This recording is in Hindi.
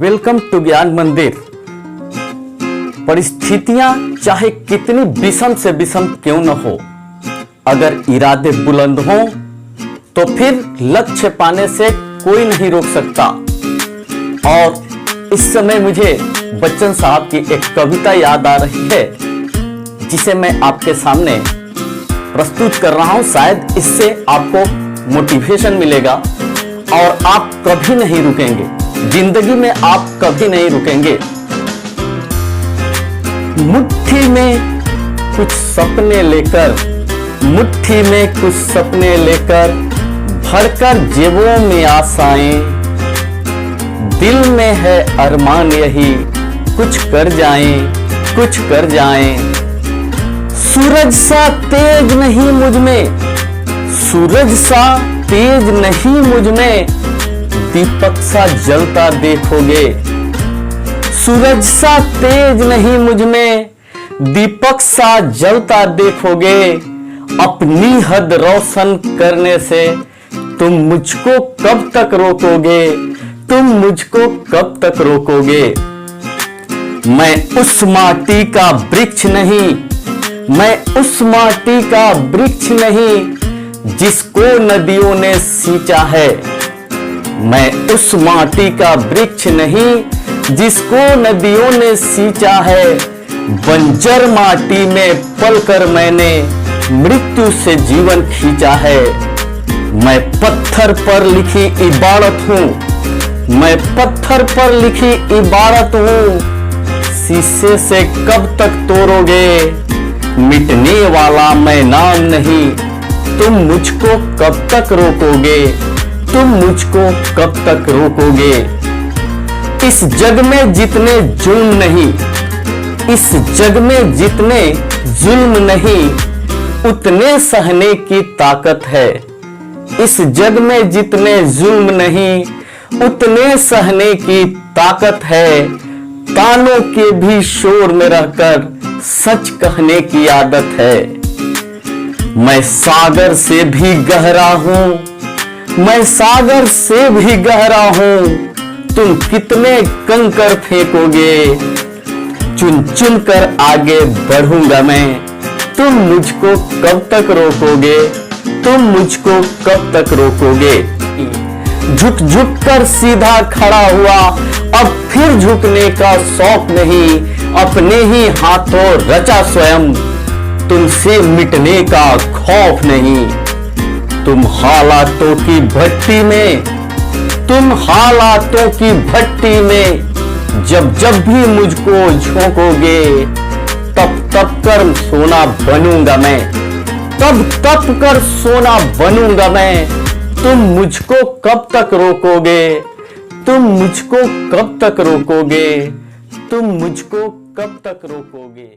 वेलकम टू ज्ञान मंदिर। परिस्थितियां चाहे कितनी विषम से विषम क्यों न हो, अगर इरादे बुलंद हो तो फिर लक्ष्य पाने से कोई नहीं रोक सकता। और इस समय मुझे बच्चन साहब की एक कविता याद आ रही है, जिसे मैं आपके सामने प्रस्तुत कर रहा हूं। शायद इससे आपको मोटिवेशन मिलेगा और आप कभी नहीं रुकेंगे, जिंदगी में आप कभी नहीं रुकेंगे। मुट्ठी में कुछ सपने लेकर, मुट्ठी में कुछ सपने लेकर, भरकर जेबों में आशाएं, दिल में है अरमान यही, कुछ कर जाएं, कुछ कर जाएं। सूरज सा तेज नहीं मुझ में, सूरज सा तेज नहीं मुझ में, दीपक सा जलता देखोगे। सूरज सा तेज नहीं मुझ में, दीपक सा जलता देखोगे। अपनी हद रोशन करने से तुम मुझको कब तक रोकोगे, तुम मुझको कब तक रोकोगे। मैं उस माटी का वृक्ष नहीं, मैं उस माटी का वृक्ष नहीं जिसको नदियों ने सींचा है। मैं उस माटी का वृक्ष नहीं जिसको नदियों ने सींचा है। बंजर माटी में पलकर मैंने मृत्यु से जीवन खींचा है। मैं पत्थर पर लिखी इबारत हूँ, मैं पत्थर पर लिखी इबारत हूँ। शीशे से कब तक तोड़ोगे, मिटने वाला मैं नाम नहीं। तुम मुझको कब तक रोकोगे, तुम मुझको कब तक रोकोगे। इस जग में जितने जुल्म नहीं, इस जग में जितने जुल्म नहीं, उतने सहने की ताकत है। इस जग में जितने जुल्म नहीं, उतने सहने की ताकत है। तानों के भी शोर में रहकर सच कहने की आदत है। मैं सागर से भी गहरा हूं, मैं सागर से भी गहरा हूं। तुम कितने कंकर फेंकोगे, चुन चुन कर आगे बढ़ूंगा मैं। तुम मुझको कब तक रोकोगे, तुम मुझको कब तक रोकोगे। झुक झुक कर सीधा खड़ा हुआ, अब फिर झुकने का शौक नहीं। अपने ही हाथों रचा स्वयं, तुमसे मिटने का खौफ नहीं। तुम हालातों की भट्टी में, तुम हालातों की भट्टी में जब जब भी मुझको झोंकोगे, तब तब कर सोना बनूंगा मैं, तब तब कर सोना बनूंगा मैं। तुम मुझको कब तक रोकोगे, तुम मुझको कब तक रोकोगे, तुम मुझको कब तक रोकोगे।